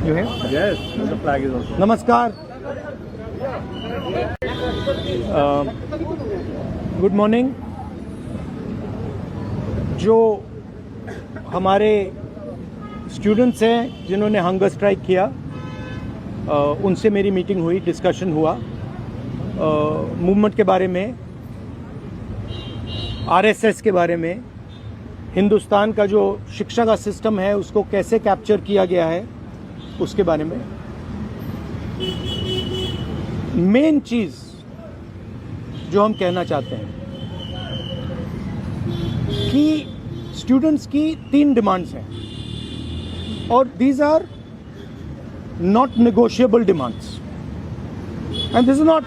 You have? Yes, the flag is also. नमस्कार. Good morning. जो हमारे स्टूडेंट्स हैं जिन्होंने हंगर स्ट्राइक किया, उनसे मेरी मीटिंग हुई, डिस्कशन हुआ मूवमेंट के बारे में, आरएसएस के बारे में, हिंदुस्तान का जो शिक्षा का सिस्टम है उसको कैसे कैप्चर किया गया है उसके बारे में. मेन चीज़ जो हम कहना चाहते हैं कि स्टूडेंट्स की 3 डिमांड्स हैं और these are not negotiable demands. And this is not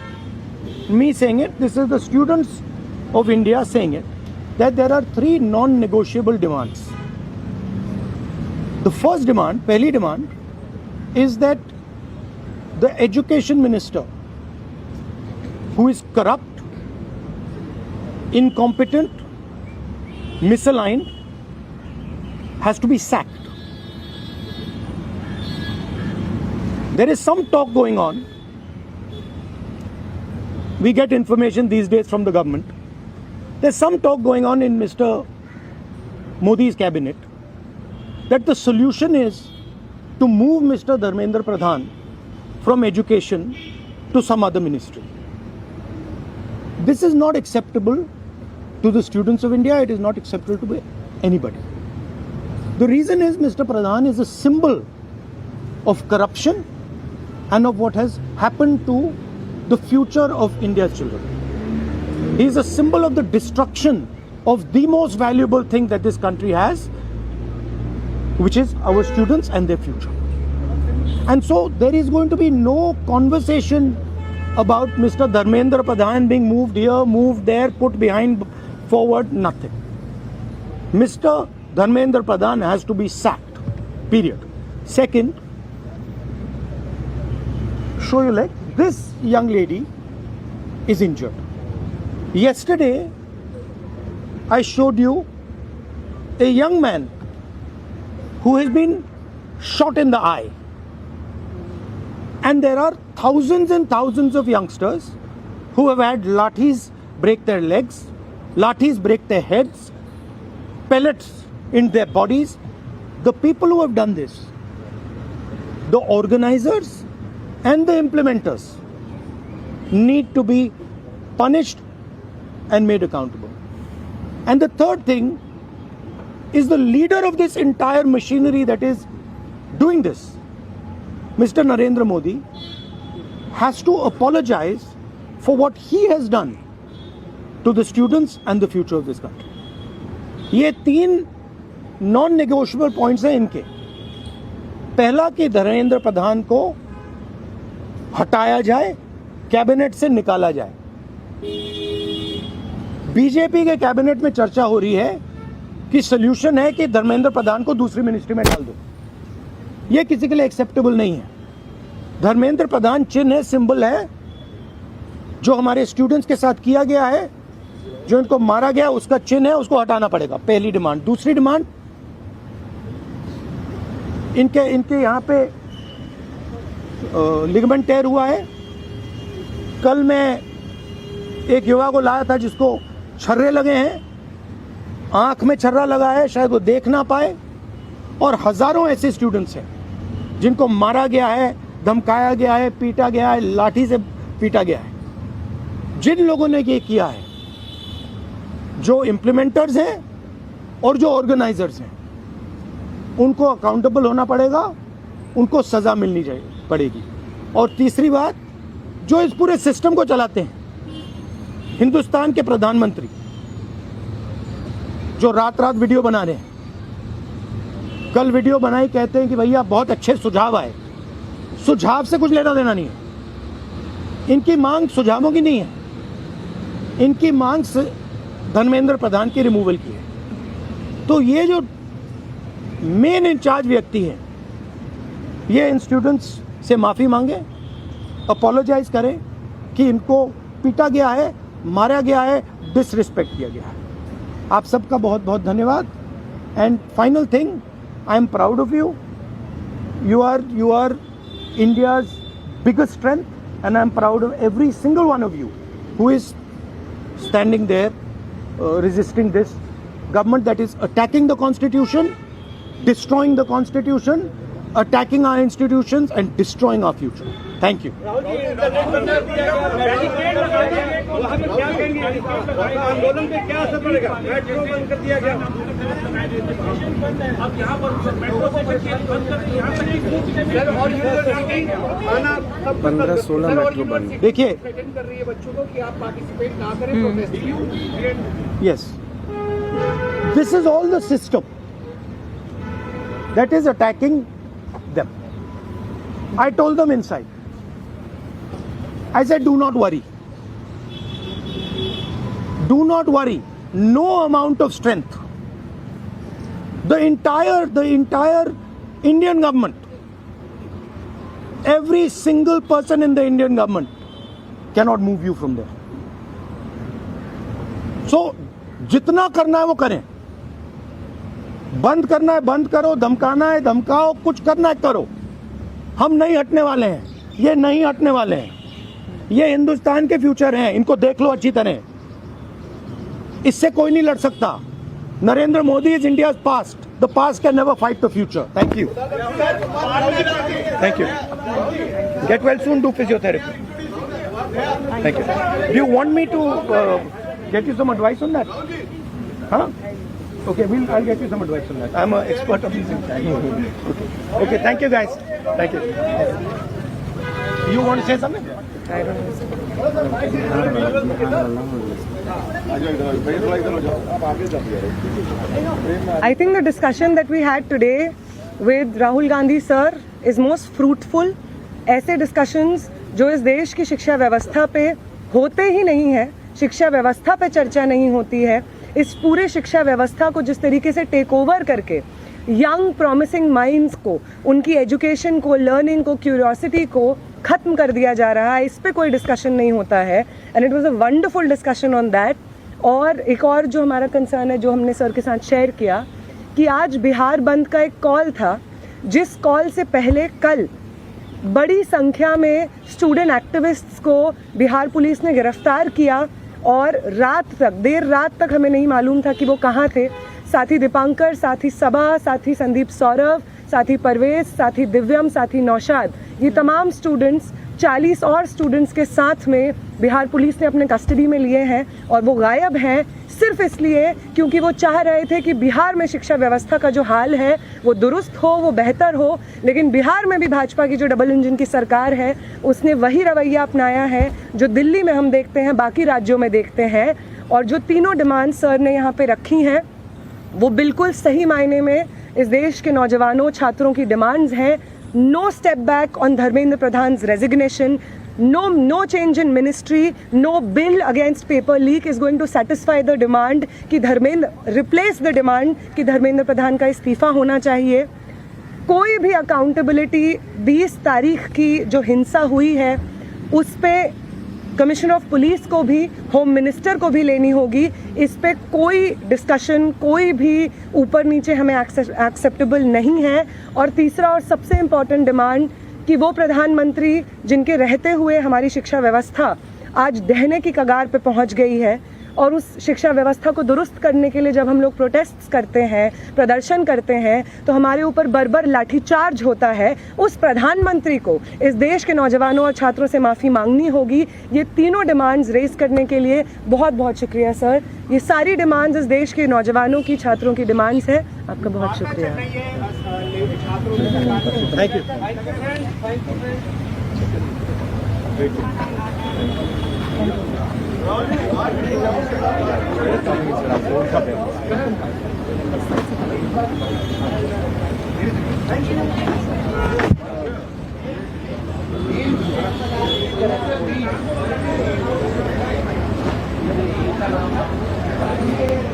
me saying it, this is the students of India saying it, that there are 3 non-negotiable demands. The first demand, pehli demand, is that the education minister, who is corrupt, incompetent, misaligned, has to be sacked. There is some talk going on. We get information these days from the government. There's some talk going on in Mr. Modi's cabinet that the solution is to move Mr. Dharmendra Pradhan from education to some other ministry. This is not acceptable to the students of India. It is not acceptable to anybody. The reason is Mr. Pradhan is a symbol of corruption and of what has happened to the future of India's children. He is a symbol of the destruction of the most valuable thing that this country has, which is our students and their future. And so there is going to be no conversation about Mr. Dharmendra Pradhan being moved here, moved there, put behind, forward, nothing. Mr. Dharmendra Pradhan has to be sacked, period. Second, show your leg. This young lady is injured. Yesterday, I showed you a young man who has been shot in the eye. And there are thousands and thousands of youngsters who have had lathis break their legs, lathis break their heads, pellets in their bodies. The people who have done this, the organizers and the implementers, need to be punished and made accountable. And the third thing is the leader of this entire machinery that is doing this, Mr. Narendra Modi, has to apologize for what he has done to the students and the future of this country. ये 3 non-negotiable points हैं इनके. पहला कि धर्मेंद्र प्रधान को हटाया जाए, cabinet से निकाला जाए. बीजेपी के कैबिनेट में चर्चा हो रही है कि सोल्यूशन है कि धर्मेंद्र प्रधान को दूसरी मिनिस्ट्री में डाल दो. यह किसी के लिए एक्सेप्टेबल नहीं है. धर्मेंद्र प्रधान चिन्ह है, सिंबल है, जो हमारे स्टूडेंट्स के साथ किया गया है, जो इनको मारा गया उसका चिन्ह है, उसको हटाना पड़ेगा. पहली डिमांड. दूसरी डिमांड, इनके यहां पे लिगामेंट टेयर हुआ है. कल मैं एक युवा को लाया था जिसको छर्रे लगे हैं, आंख में छर्रा लगा है, शायद वो देख ना पाए. और हजारों ऐसे स्टूडेंट्स हैं जिनको मारा गया है, धमकाया गया है, पीटा गया है, लाठी से पीटा गया है. जिन लोगों ने ये किया है, जो इम्प्लीमेंटर्स हैं और जो ऑर्गेनाइजर्स हैं, उनको अकाउंटेबल होना पड़ेगा, उनको सजा मिलनी पड़ेगी. और तीसरी बात, जो इस पूरे सिस्टम को चलाते हैं, हिंदुस्तान के प्रधानमंत्री, जो रात रात वीडियो बना रहे हैं, कल वीडियो बनाई, कहते हैं कि भैया बहुत अच्छे सुझाव आए. सुझाव से कुछ लेना देना नहीं है. इनकी मांग सुझावों की नहीं है, इनकी मांग धर्मेंद्र प्रधान की रिमूवल की है. तो ये जो मेन इंचार्ज व्यक्ति है, ये इन स्टूडेंट्स से माफ़ी मांगे, अपोलोजाइज करें कि इनको पीटा गया है, मारा गया है, डिसरिस्पेक्ट किया गया है. आप सबका बहुत बहुत धन्यवाद. And final thing, I am proud of you. You are India's biggest strength, and I'm proud of every single one of you who is standing there resisting this government that is attacking the constitution, destroying the constitution, attacking our institutions and destroying our future. Thank you. आंदोलन पे क्या असर पड़ेगा? Metro बंद कर दिया गया। अब यहाँ पर मेट्रो स्टेशन बंद कर दिया, यहाँ तक कि 15-16 मेट्रो बंद। देखिए, कर रही है बच्चों को कि आप पार्टिसिपेट ना करें प्रोटेस्ट में। yes, this is all the system that is attacking them. I told them inside. I said, do not worry. Do not worry. No amount of strength. The entire Indian government, every single person in the Indian government cannot move you from there. So, जितना करना है वो करें. बंद करना है बंद करो, धमकाना है धमकाओ, कुछ करना है करो. हम नहीं हटने वाले हैं. ये नहीं हटने वाले हैं. ये हिंदुस्तान के फ्यूचर हैं. इनको देख लो अच्छी तरह. इससे कोई नहीं लड़ सकता. Narendra Modi is India's past. The past can never fight the future. Thank you. Thank you. Get well soon. Do physiotherapy. Thank you. Do you want me to get you some advice on that? Huh? Okay, I'll get you some advice on that. I'm an expert of these things. Okay, thank you guys. Thank you. You want to say something? I don't know. I think the discussion that we had today with Rahul Gandhi sir is most fruitful. ऐसे discussions जो इस देश की शिक्षा व्यवस्था पे होते ही नहीं है, शिक्षा व्यवस्था पे चर्चा नहीं होती है, इस पूरे शिक्षा व्यवस्था को जिस तरीके से टेक ओवर करके यंग प्रॉमिसिंग माइंड्स को, उनकी एजुकेशन को, लर्निंग को, क्यूरियोसिटी को खत्म कर दिया जा रहा है, इस पे कोई डिस्कशन नहीं होता है. And it was a wonderful discussion on that. और एक और जो हमारा कंसर्न है, जो हमने सर के साथ शेयर किया, कि आज बिहार बंद का एक कॉल था, जिस कॉल से पहले कल बड़ी संख्या में स्टूडेंट एक्टिविस्ट्स को बिहार पुलिस ने गिरफ्तार किया और रात तक, देर रात तक हमें नहीं मालूम था कि वो कहाँ थे. साथी दीपांकर, साथी सबा, साथी संदीप सौरभ, साथी परवेज, साथी दिव्यम, साथी नौशाद, ये तमाम स्टूडेंट्स 40 और स्टूडेंट्स के साथ में बिहार पुलिस ने अपने कस्टडी में लिए हैं और वो गायब हैं सिर्फ इसलिए क्योंकि वो चाह रहे थे कि बिहार में शिक्षा व्यवस्था का जो हाल है वो दुरुस्त हो, वो बेहतर हो. लेकिन बिहार में भी भाजपा की जो डबल इंजन की सरकार है उसने वही रवैया अपनाया है जो दिल्ली में हम देखते हैं, बाकी राज्यों में देखते हैं. और जो तीनों डिमांड सर ने यहाँ पे रखी हैं वो बिल्कुल सही मायने में इस देश के नौजवानों, छात्रों की डिमांड्स हैं. No step back on Dharmendra Pradhan's resignation. No change in ministry. No bill against paper leak is going to satisfy the demand कि धर्मेंद्र replace the demand कि धर्मेंद्र प्रधान का इस्तीफा होना चाहिए. कोई भी अकाउंटेबिलिटी 20 तारीख की जो हिंसा हुई है उस पे कमिश्नर ऑफ पुलिस को भी, होम मिनिस्टर को भी लेनी होगी. इस पे कोई डिस्कशन, कोई भी ऊपर नीचे हमें एक्सेप्टेबल नहीं है. और तीसरा और सबसे इम्पॉर्टेंट डिमांड कि वो प्रधानमंत्री जिनके रहते हुए हमारी शिक्षा व्यवस्था आज ढहने की कगार पे पहुंच गई है, और उस शिक्षा व्यवस्था को दुरुस्त करने के लिए जब हम लोग प्रोटेस्ट्स करते हैं, प्रदर्शन करते हैं, तो हमारे ऊपर बर्बर लाठीचार्ज होता है. उस प्रधानमंत्री को इस देश के नौजवानों और छात्रों से माफ़ी मांगनी होगी. ये तीनों डिमांड्स रेज करने के लिए बहुत बहुत शुक्रिया सर. ये सारी डिमांड्स इस देश के नौजवानों की, छात्रों की डिमांड्स है. आपका बहुत शुक्रिया. Thank you. Thank you.